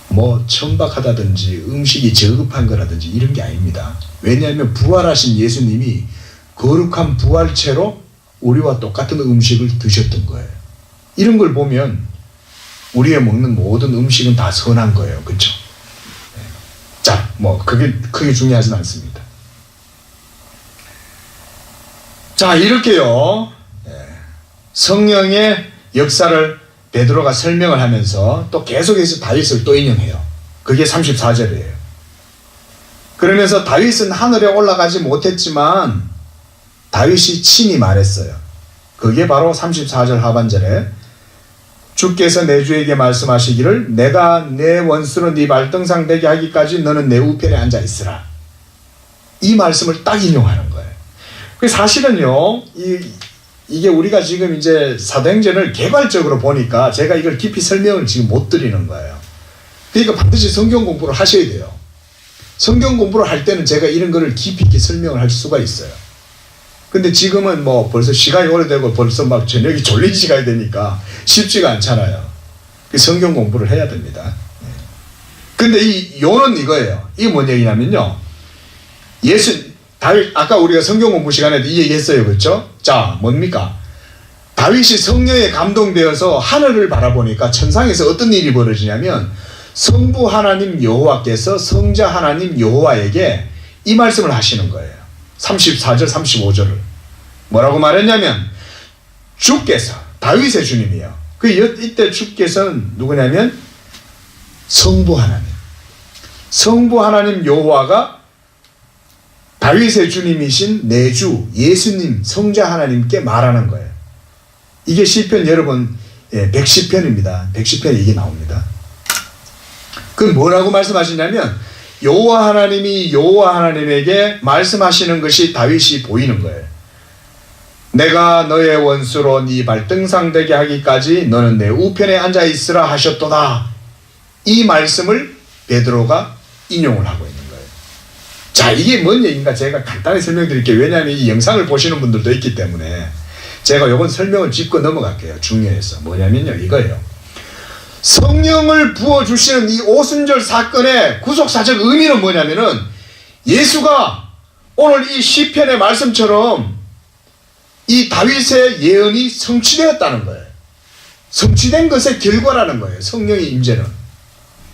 뭐 천박하다든지 음식이 저급한 거라든지 이런 게 아닙니다. 왜냐하면 부활하신 예수님이 거룩한 부활체로 우리와 똑같은 음식을 드셨던 거예요. 이런 걸 보면 우리가 먹는 모든 음식은 다 선한 거예요. 그렇죠? 자, 뭐 그게 크게 중요하진 않습니다. 자, 이렇게요. 성령의 역사를 베드로가 설명을 하면서 또 계속해서 다윗을 또 인용해요. 그게 34절이에요. 그러면서 다윗은 하늘에 올라가지 못했지만 다윗이 친히 말했어요. 그게 바로 34절 하반절에 주께서 내 주에게 말씀하시기를 내가 내 원수로 네 발등상 되게 하기까지 너는 내 우편에 앉아 있으라. 이 말씀을 딱 인용하는 거예요. 사실은요, 이게 우리가 지금 이제 사도행전을 개괄적으로 보니까 제가 이걸 깊이 설명을 지금 못 드리는 거예요. 그러니까 반드시 성경 공부를 하셔야 돼요. 성경 공부를 할 때는 제가 이런 거를 깊이 있게 설명을 할 수가 있어요. 근데 지금은 뭐 벌써 시간이 오래되고 벌써 막 저녁이 졸리지 가야 되니까 쉽지가 않잖아요. 성경 공부를 해야 됩니다. 근데 이 요는 이거예요. 이게 뭔 얘기냐면요. 다윗, 아까 우리가 성경 공부 시간에도 이 얘기 했어요. 그렇죠? 자, 뭡니까? 다윗이 성령에 감동되어서 하늘을 바라보니까 천상에서 어떤 일이 벌어지냐면 성부 하나님 여호와께서 성자 하나님 여호와에게 이 말씀을 하시는 거예요. 34절 35절을 뭐라고 말했냐면 주께서 다윗의 주님이요. 이때 주께서는 누구냐면 성부 하나님 여호와가 다윗의 주님이신 내 주 예수님 성자 하나님께 말하는 거예요. 이게 시편 여러분 110편입니다. 110편에 이게 나옵니다. 그 뭐라고 말씀하시냐면 여호와 하나님이 여호와 하나님에게 말씀하시는 것이 다윗이 보이는 거예요. 내가 너의 원수로 네 발등상 되게 하기까지 너는 내 우편에 앉아 있으라 하셨도다. 이 말씀을 베드로가 인용을 하고 있는 거예요. 자, 이게 뭔 얘기인가 제가 간단히 설명드릴게요. 왜냐하면 이 영상을 보시는 분들도 있기 때문에 제가 이번 설명을 짚고 넘어갈게요. 중요해서 뭐냐면요, 이거예요. 성령을 부어주시는 이 오순절 사건의 구속사적 의미는 뭐냐면은 예수가 오늘 이 시편의 말씀처럼 이 다윗의 예언이 성취되었다는 거예요. 성취된 것의 결과라는 거예요. 성령의 임재는.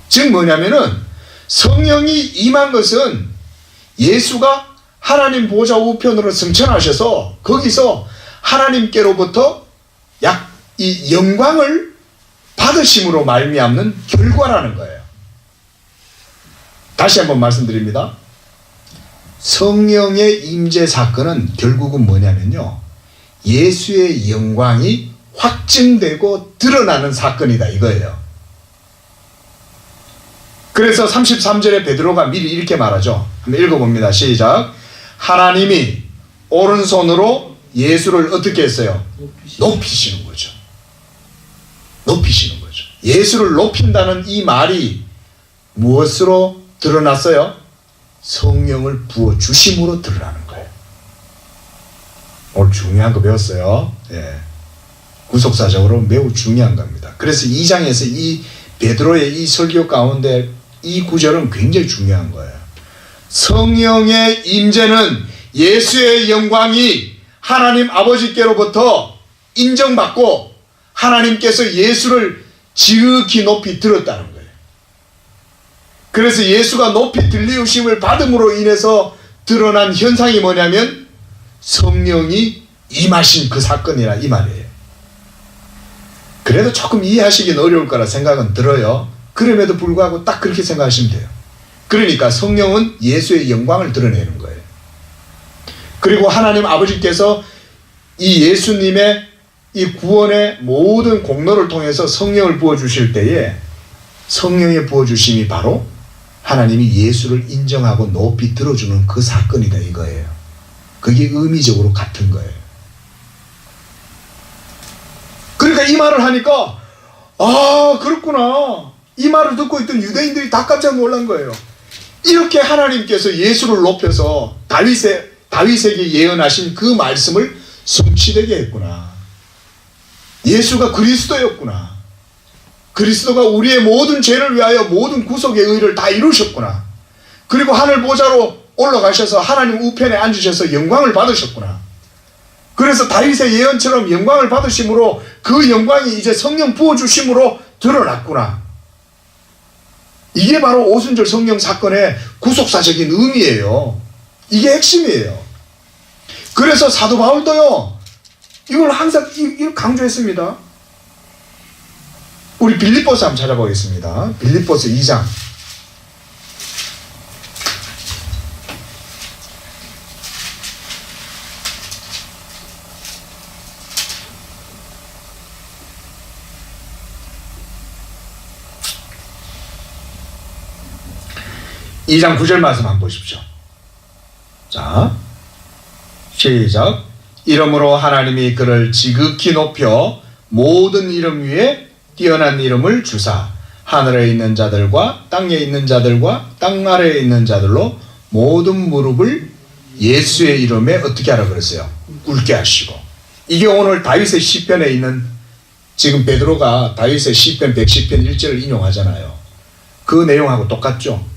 즉 뭐냐면은 성령이 임한 것은 예수가 하나님 보좌 우편으로 승천하셔서 거기서 하나님께로부터 이 영광을 받으심으로 말미암는 결과라는 거예요. 다시 한번 말씀드립니다. 성령의 임재 사건은 결국은 뭐냐면요, 예수의 영광이 확증되고 드러나는 사건이다 이거예요. 그래서 33절에 베드로가 미리 이렇게 말하죠. 한번 읽어봅니다. 시작. 하나님이 오른손으로 예수를 어떻게 했어요? 높이시는 거죠. 높이시는 거죠. 예수를 높인다는 이 말이 무엇으로 드러났어요? 성령을 부어주심으로 드러나는 거예요. 오늘 중요한 거 배웠어요. 예. 구속사적으로 매우 중요한 겁니다. 그래서 2장에서 이 베드로의 이 설교 가운데 이 구절은 굉장히 중요한 거예요. 성령의 임재는 예수의 영광이 하나님 아버지께로부터 인정받고 하나님께서 예수를 지극히 높이 들었다는 거예요. 그래서 예수가 높이 들리우심을 받음으로 인해서 드러난 현상이 뭐냐면 성령이 임하신 그 사건이라 이 말이에요. 그래도 조금 이해하시기는 어려울 거라 생각은 들어요. 그럼에도 불구하고 딱 그렇게 생각하시면 돼요. 그러니까 성령은 예수의 영광을 드러내는 거예요. 그리고 하나님 아버지께서 이 예수님의 이 구원의 모든 공로를 통해서 성령을 부어주실 때에 성령의 부어주심이 바로 하나님이 예수를 인정하고 높이 들어주는 그 사건이다 이거예요. 그게 의미적으로 같은 거예요. 그러니까 이 말을 하니까 아 그렇구나, 이 말을 듣고 있던 유대인들이 다 깜짝 놀란 거예요. 이렇게 하나님께서 예수를 높여서 다윗에게 예언하신 그 말씀을 성취되게 했구나. 예수가 그리스도였구나. 그리스도가 우리의 모든 죄를 위하여 모든 구속의 의를 다 이루셨구나. 그리고 하늘 보좌로 올라가셔서 하나님 우편에 앉으셔서 영광을 받으셨구나. 그래서 다윗의 예언처럼 영광을 받으심으로 그 영광이 이제 성령 부어주심으로 드러났구나. 이게 바로 오순절 성령 사건의 구속사적인 의미예요. 이게 핵심이에요. 그래서 사도 바울도요 이걸 항상 이걸 강조했습니다. 우리 빌립보서 한번 찾아보겠습니다. 빌립보서 2장 2장 9절 말씀 한번 보십시오. 자, 시작. 이러므로 하나님이 그를 지극히 높여 모든 이름 위에 뛰어난 이름을 주사 하늘에 있는 자들과 땅에 있는 자들과 땅 아래에 있는 자들로 모든 무릎을 예수의 이름에 어떻게 하라 그랬어요? 꿇게 하시고. 이게 오늘 다윗의 시편에 있는, 지금 베드로가 다윗의 시편 110편 1절을 인용하잖아요. 그 내용하고 똑같죠.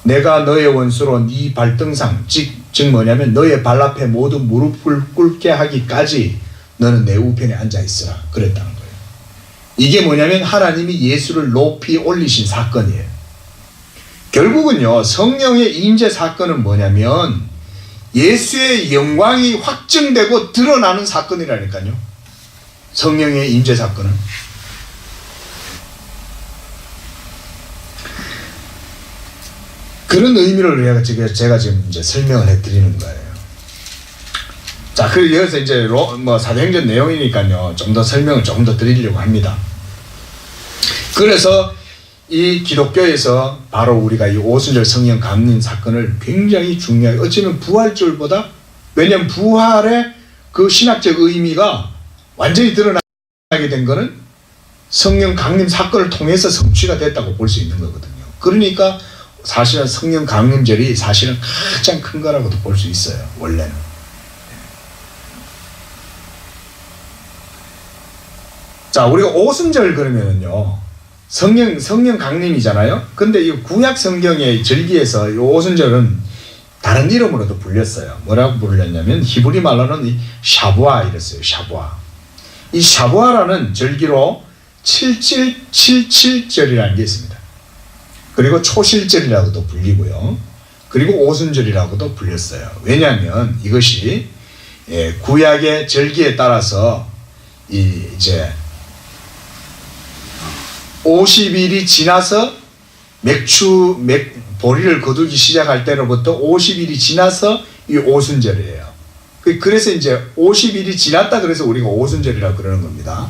내가 너의 원수로 네 발등상, 즉 뭐냐면 너의 발 앞에 모든 무릎을 꿇게 하기까지 너는 내 우편에 앉아 있으라 그랬다는 거예요. 이게 뭐냐면 하나님이 예수를 높이 올리신 사건이에요. 결국은요 성령의 임재 사건은 뭐냐면 예수의 영광이 확증되고 드러나는 사건이라니까요. 성령의 임재 사건은. 그런 의미를 제가 지금 이제 설명을 해드리는 거예요. 자, 그리고 여기서 이제 사도행전 내용이니까요, 좀 더 설명을 좀 더 드리려고 합니다. 그래서 이 기독교에서 바로 우리가 이 오순절 성령 감림 사건을 굉장히 중요하게, 어쩌면 부활절보다, 왜냐하면 부활의 그 신학적 의미가 완전히 드러나게 된 거는 성령 강림 사건을 통해서 성취가 됐다고 볼 수 있는 거거든요. 그러니까 사실은 성령 강림절이 사실은 가장 큰 거라고도 볼 수 있어요. 원래는. 자, 우리가 오순절 그러면은요 성령 강림이잖아요. 근데 이 구약 성경의 절기에서 이 오순절은 다른 이름으로도 불렸어요. 뭐라고 불렸냐면 히브리 말로는 이 샤부아 이랬어요. 샤부아. 이 샤부아라는 절기로 7777절이라는 게 있습니다. 그리고 초실절이라고도 불리고요. 그리고 오순절이라고도 불렸어요. 왜냐하면 이것이 구약의 절기에 따라서 이제 50일이 지나서 보리를 거두기 시작할 때로부터 50일이 지나서 이 오순절이에요. 그래서 이제 50일이 지났다 그래서 우리가 오순절이라고 그러는 겁니다.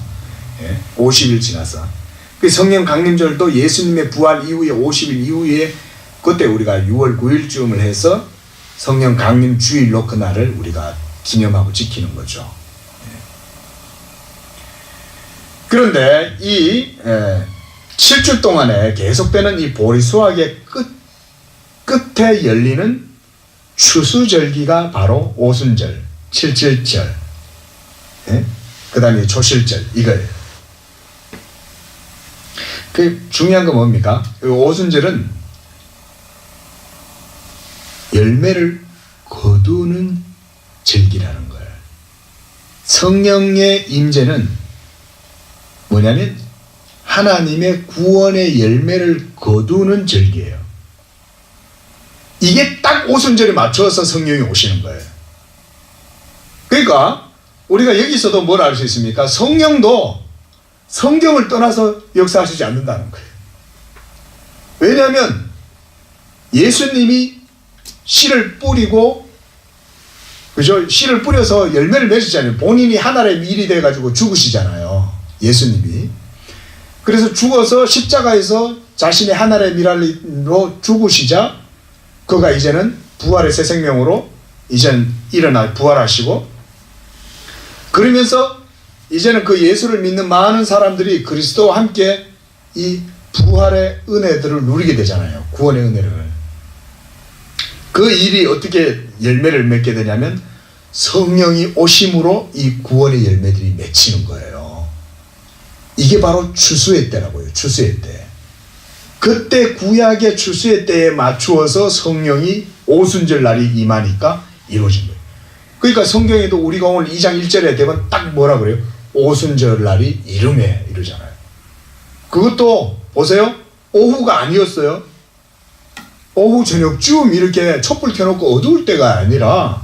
50일 지나서. 성령 강림절도 예수님의 부활 이후에 50일 이후에 그때 우리가 6월 9일쯤을 해서 성령 강림 주일로 그날을 우리가 기념하고 지키는 거죠. 그런데 이 7주 동안에 계속되는 이 보리 수확의 끝에 열리는 추수절기가 바로 오순절, 77절, 그 다음에 초실절 이거예요. 그 중요한 건 뭡니까? 오순절은 열매를 거두는 절기라는 거예요. 성령의 임재는 뭐냐면 하나님의 구원의 열매를 거두는 절기예요. 이게 딱 오순절에 맞춰서 성령이 오시는 거예요. 그러니까 우리가 여기서도 뭘 알 수 있습니까? 성령도 성경을 떠나서 역사하시지 않는다는 거예요. 왜냐하면 예수님이 씨를 뿌리고, 그죠? 씨를 뿌려서 열매를 맺으잖아요. 본인이 하늘의 밀이 돼가지고 죽으시잖아요. 예수님이. 그래서 죽어서 십자가에서 자신의 하늘의 미랄로 죽으시자 그가 이제는 부활의 새 생명으로 이제는 일어나 부활하시고, 그러면서 이제는 그 예수를 믿는 많은 사람들이 그리스도와 함께 이 부활의 은혜들을 누리게 되잖아요. 구원의 은혜를. 그 일이 어떻게 열매를 맺게 되냐면 성령이 오심으로 이 구원의 열매들이 맺히는 거예요. 이게 바로 추수의 때라고요. 추수의 때. 그때 구약의 추수의 때에 맞추어서 성령이 오순절 날이 임하니까 이루어진 거예요. 그러니까 성경에도 우리가 오늘 2장 1절에 되면 딱 뭐라 그래요? 오순절 날이 이름에 이르잖아요. 그것도 보세요. 오후가 아니었어요. 오후 저녁쯤 이렇게 촛불 켜놓고 어두울 때가 아니라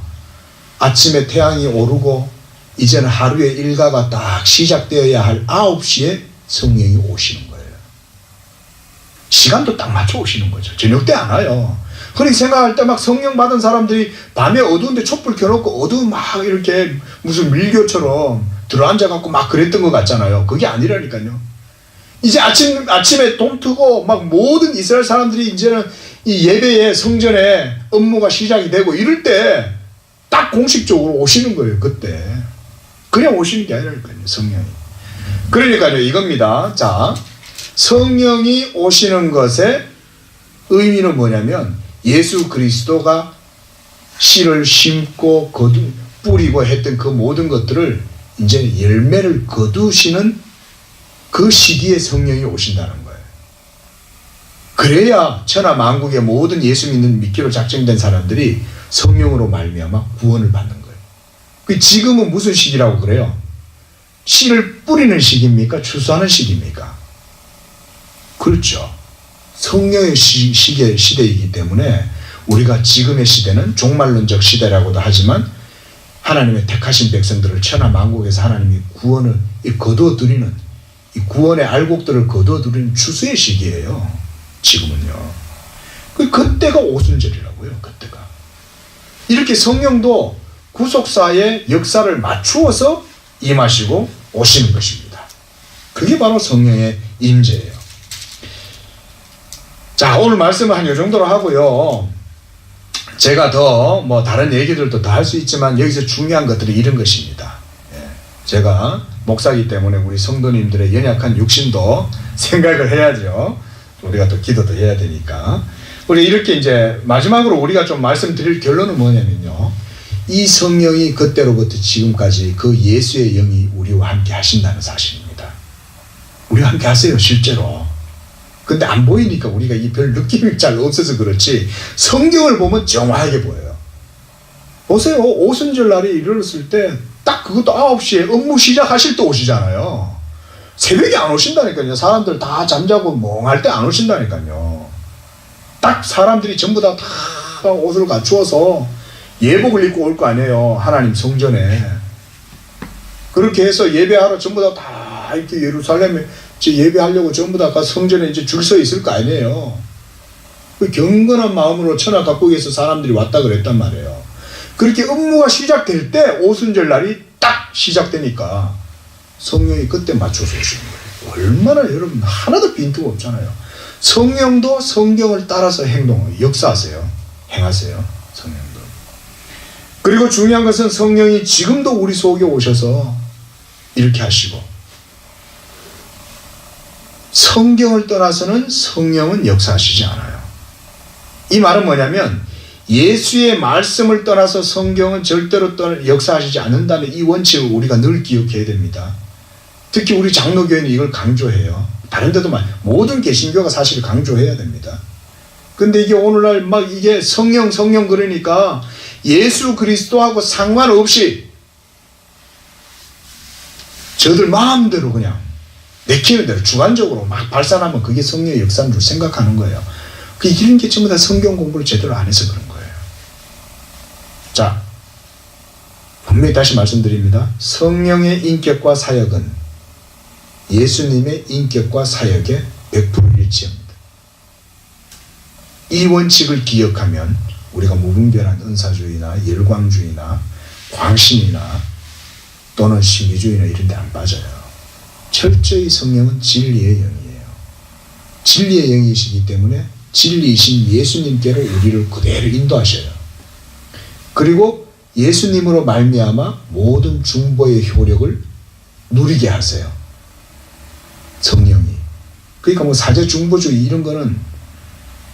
아침에 태양이 오르고 이제는 하루의 일과가 딱 시작되어야 할 9시에 성령이 오시는 거예요. 시간도 딱 맞춰 오시는 거죠. 저녁 때 안 와요. 그렇게 생각할 때 막 성령 받은 사람들이 밤에 어두운데 촛불 켜놓고 어두운 막 이렇게 무슨 밀교처럼 들어앉아갖고 막 그랬던 것 같잖아요. 그게 아니라니까요. 이제 아침에 돈 트고 막 모든 이스라엘 사람들이 이제는 이 예배에 성전에 업무가 시작이 되고 이럴 때 딱 공식적으로 오시는 거예요. 그때 그냥 오시는 게 아니라니까요. 성령이. 그러니까요 이겁니다. 자, 성령이 오시는 것의 의미는 뭐냐면 예수 그리스도가 씨를 심고 뿌리고 했던 그 모든 것들을 이제 열매를 거두시는 그 시기에 성령이 오신다는 거예요. 그래야 천하 만국의 모든 예수 믿기로 작정된 사람들이 성령으로 말미암아 구원을 받는 거예요. 그 지금은 무슨 시기라고 그래요? 씨를 뿌리는 시기입니까? 추수하는 시기입니까? 그렇죠. 성령의 시대이기 때문에 우리가 지금의 시대는 종말론적 시대라고도 하지만 하나님의 택하신 백성들을 천하 만국에서 하나님이 구원을 거두어드리는 이 구원의 알곡들을 거두어드리는 추수의 시기예요. 지금은요. 그때가 오순절이라고요. 그때가. 이렇게 성령도 구속사의 역사를 맞추어서 임하시고 오시는 것입니다. 그게 바로 성령의 임재예요. 자, 오늘 말씀은 한 이 정도로 하고요. 제가 더 뭐 다른 얘기들도 다 할 수 있지만 여기서 중요한 것들이 이런 것입니다. 제가 목사이기 때문에 우리 성도님들의 연약한 육신도 생각을 해야죠. 우리가 또 기도도 해야 되니까. 우리 이렇게 이제 마지막으로 우리가 좀 말씀드릴 결론은 뭐냐면요. 이 성령이 그때로부터 지금까지 그 예수의 영이 우리와 함께 하신다는 사실입니다. 우리와 함께 하세요, 실제로. 근데 안 보이니까 우리가 이 별 느낌이 잘 없어서 그렇지 성경을 보면 정확하게 보여요. 보세요. 오순절 날이 이르렀을 때 딱 그것도 9시에 업무 시작하실 때 오시잖아요. 새벽에 안 오신다니까요. 사람들 다 잠자고 멍할 때 안 오신다니까요. 딱 사람들이 전부 다 옷을 갖추어서 예복을 입고 올 거 아니에요. 하나님 성전에. 그렇게 해서 예배하러 전부 다 이렇게 예루살렘에 예배하려고 전부 다 성전에 이제 줄 서 있을 거 아니에요. 그 경건한 마음으로 천하 각국에서 사람들이 왔다 그랬단 말이에요. 그렇게 업무가 시작될 때 오순절 날이 딱 시작되니까 성령이 그때 맞춰서 오시는 거예요. 얼마나 여러분 하나도 빈틈없잖아요. 성령도 성경을 따라서 역사하세요. 행하세요. 성령도. 그리고 중요한 것은 성령이 지금도 우리 속에 오셔서 이렇게 하시고 성경을 떠나서는 성령은 역사하시지 않아요. 이 말은 뭐냐면 예수의 말씀을 떠나서 성경은 절대로 역사하시지 않는다는 이 원칙을 우리가 늘 기억해야 됩니다. 특히 우리 장로교회는 이걸 강조해요. 다른 데도 모든 개신교가 사실 강조해야 됩니다. 근데 이게 오늘날 막 이게 성령 그러니까 예수 그리스도하고 상관없이 저들 마음대로 그냥 내키는 대로 주관적으로 막 발산하면 그게 성령의 역사인 줄 생각하는 거예요. 이런 게 전부 다 성경 공부를 제대로 안 해서 그런 거예요. 자, 분명히 다시 말씀드립니다. 성령의 인격과 사역은 예수님의 인격과 사역에 100% 일치합니다. 이 원칙을 기억하면 우리가 무분별한 은사주의나 열광주의나 광신이나 또는 신비주의나 이런 데 안 빠져요. 철저히 성령은 진리의 영이에요. 진리의 영이시기 때문에 진리이신 예수님께로 우리를 그대로 인도하셔요. 그리고 예수님으로 말미암아 모든 중보의 효력을 누리게 하세요. 성령이. 그러니까 뭐 사제 중보주의 이런 거는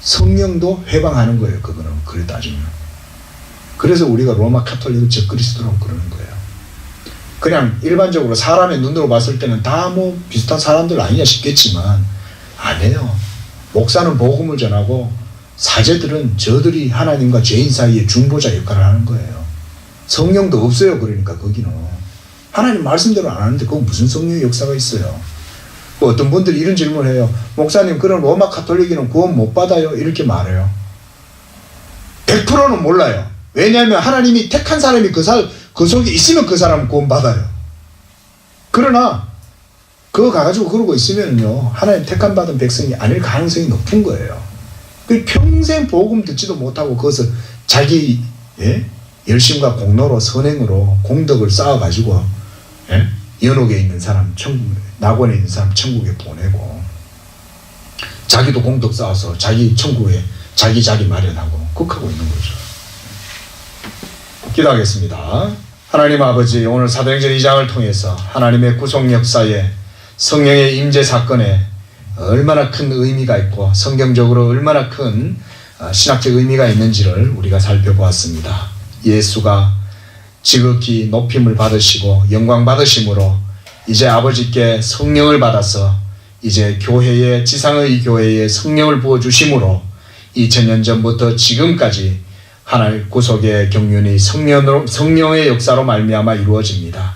성령도 회방하는 거예요. 그거는 그래 따지면. 그래서 우리가 로마 카톨릭을 적그리스도라고 그러는 거예요. 그냥 일반적으로 사람의 눈으로 봤을 때는 다 뭐 비슷한 사람들 아니냐 싶겠지만 아니에요. 목사는 복음을 전하고 사제들은 저들이 하나님과 죄인 사이에 중보자 역할을 하는 거예요. 성령도 없어요. 그러니까 거기는 하나님 말씀대로 안 하는데 그건 무슨 성령의 역사가 있어요. 어떤 분들이 이런 질문을 해요. 목사님, 그럼 로마 카톨릭은 구원 못 받아요? 이렇게 말해요. 100%는 몰라요. 왜냐하면 하나님이 택한 사람이 그 속에 있으면 그 사람은 구원 받아요. 그러나 그거 가가지고 그러고 있으면요, 하나님 택한 받은 백성이 아닐 가능성이 높은 거예요. 그 평생 복음 듣지도 못하고 거기서 자기 열심과 공로로 선행으로 공덕을 쌓아가지고 연옥에 있는 사람 낙원에 있는 사람 천국에 보내고 자기도 공덕 쌓아서 자기 천국에 자기 자리 마련하고 그렇게 있는 거죠. 기도하겠습니다. 하나님 아버지, 오늘 사도행전 2장을 통해서 하나님의 구속 역사에 성령의 임재 사건에 얼마나 큰 의미가 있고 성경적으로 얼마나 큰 신학적 의미가 있는지를 우리가 살펴보았습니다. 예수가 지극히 높임을 받으시고 영광 받으심으로 이제 아버지께 성령을 받아서 이제 교회에, 지상의 교회에 성령을 부어주심으로 2000년 전부터 지금까지 하나님 구속의 경륜이 성령의 역사로 말미암아 이루어집니다.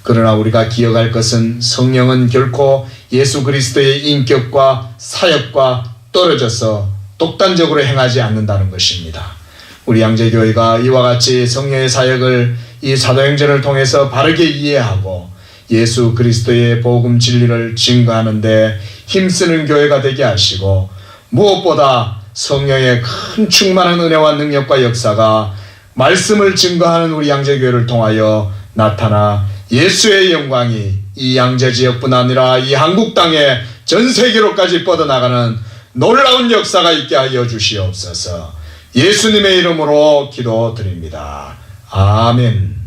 그러나 우리가 기억할 것은 성령은 결코 예수 그리스도의 인격과 사역과 떨어져서 독단적으로 행하지 않는다는 것입니다. 우리 양재교회가 이와 같이 성령의 사역을 이 사도행전을 통해서 바르게 이해하고 예수 그리스도의 복음 진리를 증거하는 데 힘쓰는 교회가 되게 하시고, 무엇보다 성령의 큰 충만한 은혜와 능력과 역사가 말씀을 증거하는 우리 양재교회를 통하여 나타나 예수의 영광이 이 양재 지역뿐 아니라 이 한국 땅에 전 세계로까지 뻗어나가는 놀라운 역사가 있게 하여 주시옵소서. 예수님의 이름으로 기도드립니다. 아멘.